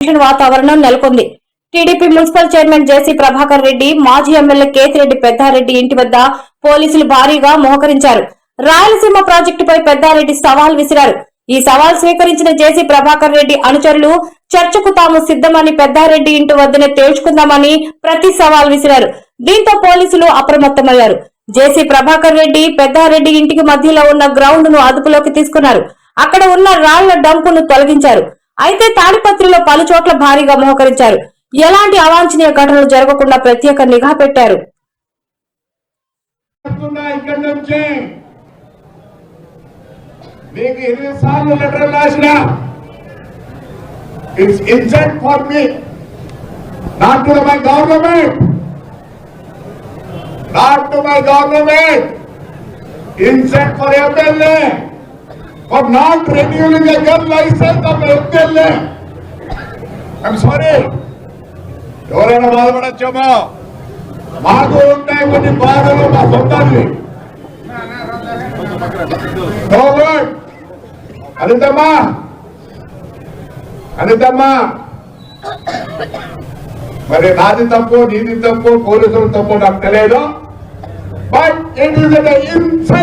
Tension వాతావరణం నెలకొంది. TDP municipal chairman జేసీ ప్రభాకర్ రెడ్డి, మాజీ ఎమ్మెల్యే కేతిరెడ్డి పెద్దారెడ్డి ఇంటి వద్ద పోలీసులు భారీగా మోహరించారు. రాయలసీమ ప్రాజెక్టుపై పెద్దారెడ్డి సవాల్ విసిరారు. ఈ సవాల్ స్వీకరించిన జేసీ ప్రభాకర్ రెడ్డి అనుచరులు చర్చకు తాము సిద్ధమని, పెద్దారెడ్డి ఇంటి వద్దనే తేల్చుకుందామని ప్రతి సవాల్ విసిరారు. దీంతో పోలీసులు అప్రమత్తమయ్యారు. జేసీ ప్రభాకర్ రెడ్డి పెద్దారెడ్డి ఇంటికి మధ్యలో ఉన్న గ్రౌండ్ ను అదుపులోకి తీసుకున్నారు. అక్కడ ఉన్న రాళ్ల డంపును తొలగించారు. అయితే తాడిపత్రిలో పలు చోట్ల భారీగా మోహరించారు. ఎలాంటి అవాంఛనీయ ఘటనలు జరగకుండా ప్రత్యేక నిఘా పెట్టారు. Not to my government, insult for MLA, for not renewing a gun license of MLA. I'm sorry. ఎవరైనా బాధపడచ్చేమో, మాకు ఉంటాయి కొన్ని బాధలు, మా సొంతాన్ని. అనితమ్మా, అనితమ్మా, మరి నాది తప్పు, నీది తప్పు, పోలీసులు తప్పు నాకు తెలియదు. But it is